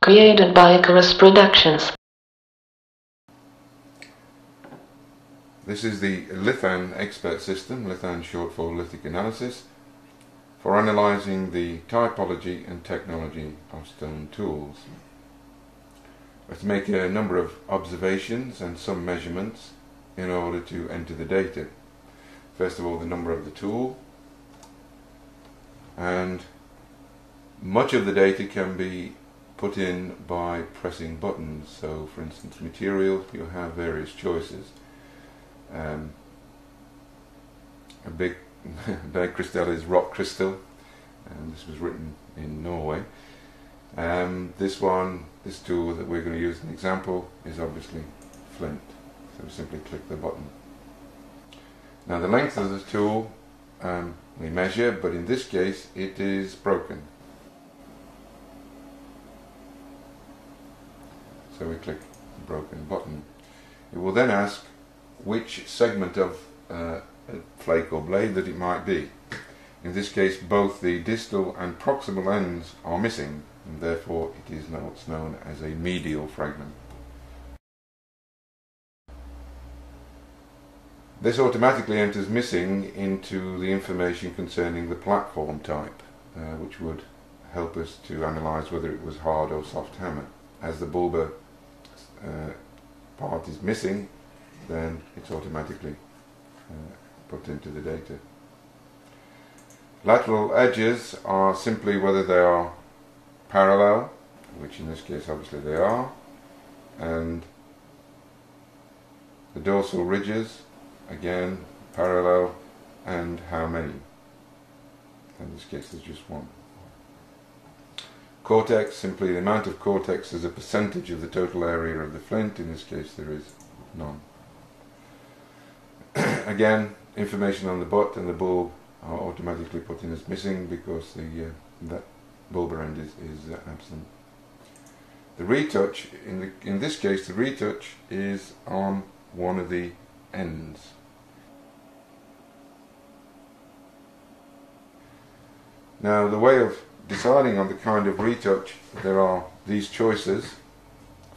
Created by Icarus Productions. This is the lithan expert system, lithan short for lithic analysis, for analysing the typology and technology of stone tools. Let's make a number of observations and some measurements in order to enter the data. First of all, the number of the tool, and much of the data can be put in by pressing buttons. So for instance, material, you have various choices. A big crystal is rock crystal, and this was written in Norway. This tool that we're going to use as an example is obviously flint, so we simply click the button. Now the length of the tool we measure, but in this case it is broken, so we click the broken button. It will then ask which segment of a flake or blade that it might be. In this case, both the distal and proximal ends are missing, and therefore it is what's known as a medial fragment. This automatically enters missing into the information concerning the platform type, which would help us to analyse whether it was hard or soft hammer. As the bulbar part is missing, then it's automatically put into the data. Lateral edges are simply whether they are parallel, which in this case obviously they are, and the dorsal ridges, again parallel, and how many. In this case there's just one. Cortex, simply the amount of cortex as a percentage of the total area of the flint. In this case there is none. Again, information on the butt and the bulb are automatically put in as missing because that bulbar end is absent. The retouch, in this case the retouch is on one of the ends. Now the way of deciding on the kind of retouch, there are these choices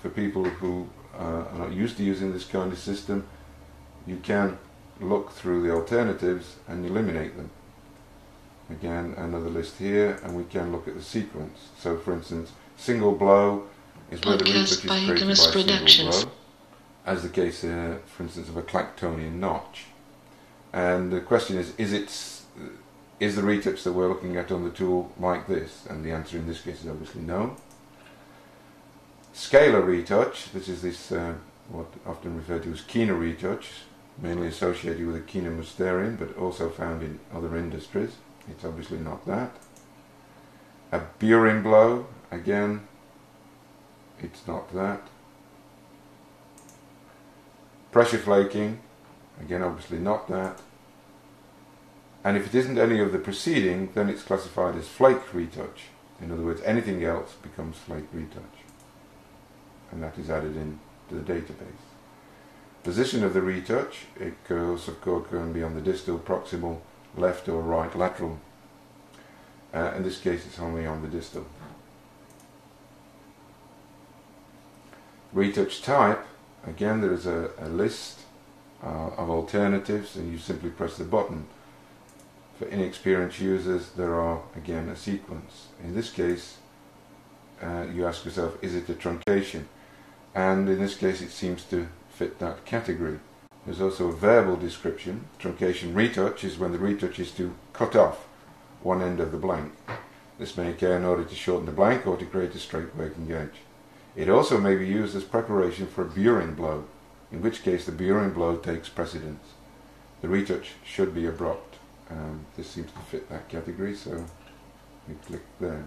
for people who are not used to using this kind of system. You can look through the alternatives and eliminate them. Again, another list here, and we can look at the sequence. So for instance, single blow is where the retouch is created by a single blow, as the case for instance of a Clactonian notch. And the question is the retouch that we're looking at on the tool like this? And the answer in this case is obviously no. Scalar retouch, this is what often referred to as Kena retouch, mainly associated with a Kena Musterian, but also found in other industries. It's obviously not that. A burin blow, again, it's not that. Pressure flaking, again obviously not that. And if it isn't any of the preceding, then it's classified as flake retouch. In other words, anything else becomes flake retouch, and that is added into the database. Position of the retouch, it goes, of course, can be on the distal, proximal, left or right lateral. In this case it's only on the distal. Retouch type, again there is a list of alternatives, and you simply press the button. For inexperienced users there are again a sequence. In this case you ask yourself, is it a truncation? And in this case it seems to fit that category. There's also a verbal description. Truncation retouch is when the retouch is to cut off one end of the blank. This may occur in order to shorten the blank or to create a straight working edge. It also may be used as preparation for a burin blow, in which case the burin blow takes precedence. The retouch should be abrupt. This seems to fit that category, so we click there.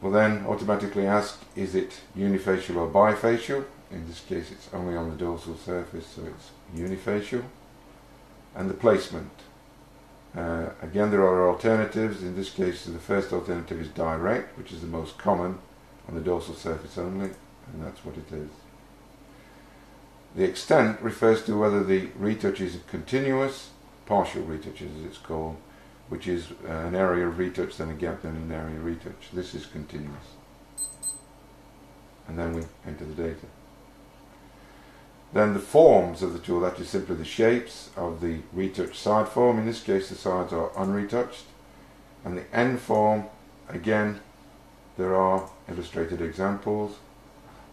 We'll then automatically ask, is it unifacial or bifacial? In this case it's only on the dorsal surface, so it's unifacial. And the placement. Again there are alternatives. In this case the first alternative is direct, which is the most common, on the dorsal surface only, and that's what it is. The extent refers to whether the retouch is continuous, partial retouch as it's called, which is an area of retouch, then a gap, then an area of retouch. This is continuous. and then we enter the data. Then the forms of the tool, that is simply the shapes of the retouched side form. In this case the sides are unretouched. And the end form, again, there are illustrated examples,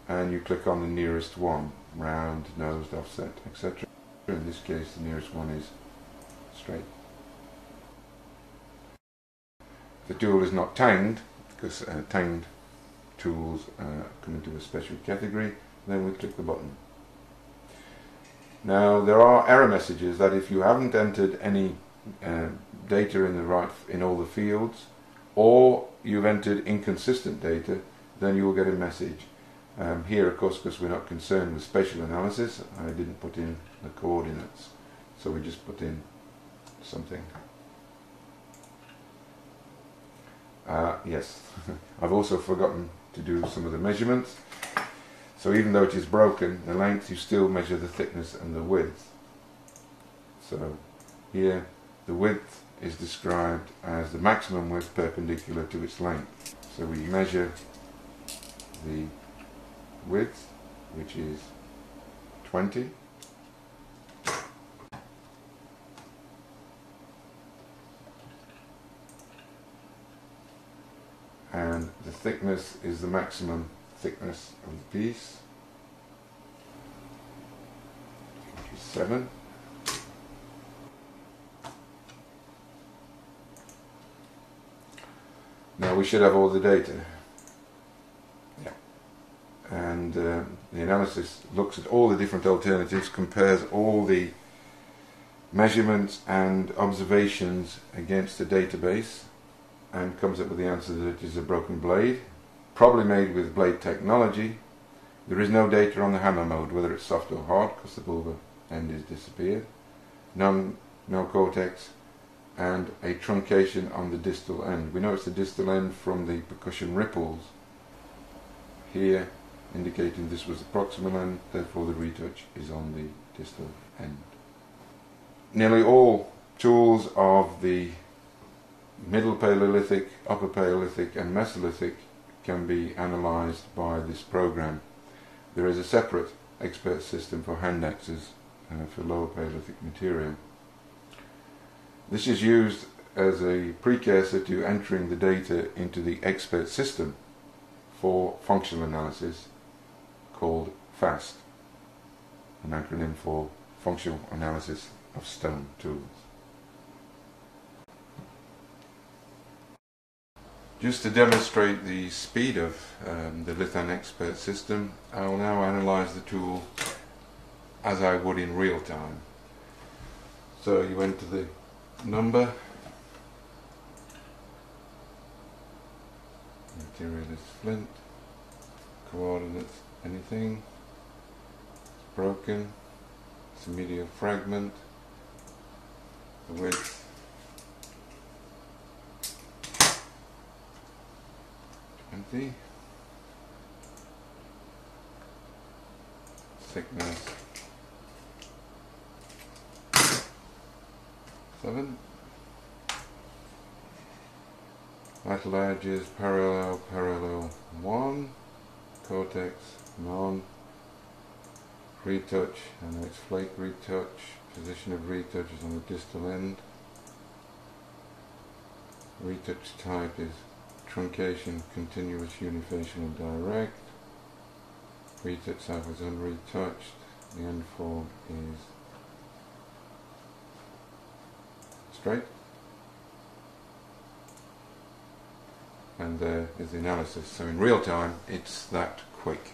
and you click on the nearest one, round, nosed, offset, etc. In this case the nearest one is straight. The tool is not tanged, because tanged tools come into a special category. Then we click the button. Now there are error messages that if you haven't entered any data in all the fields, or you've entered inconsistent data, then you will get a message. Here, of course, because we're not concerned with spatial analysis, I didn't put in the coordinates, so we just put in something. Yes, I've also forgotten to do some of the measurements. So even though it is broken, the length, you still measure the thickness and the width. So here the width is described as the maximum width perpendicular to its length. So we measure the width, which is 20. And the thickness is the maximum thickness of the piece, which is 7. Now we should have all the data. Yeah. And the analysis looks at all the different alternatives, compares all the measurements and observations against the database, and comes up with the answer that it is a broken blade, probably made with blade technology. There is no data on the hammer mode, whether it's soft or hard, because the bulbar end is disappeared. No cortex, and a truncation on the distal end. We know it's the distal end from the percussion ripples here, indicating this was the proximal end, therefore the retouch is on the distal end. Nearly all tools of the Middle Paleolithic, Upper Paleolithic and Mesolithic can be analysed by this program. There is a separate expert system for hand axes for Lower Paleolithic material. This is used as a precursor to entering the data into the expert system for functional analysis called FAST, an acronym for Functional Analysis of Stone Tools. Just to demonstrate the speed of the lithan expert system, I will now analyse the tool as I would in real time. So you enter the number, material is flint, coordinates anything, it's broken, it's a medial fragment, the width empty, thickness 7, lateral edges parallel 1, cortex none, retouch, and it's flake retouch, position of retouch is on the distal end, retouch type is truncation, continuous, unifacial and direct, retouch type is unretouched, the end form is straight, and there is the analysis. So in real time it's that quick.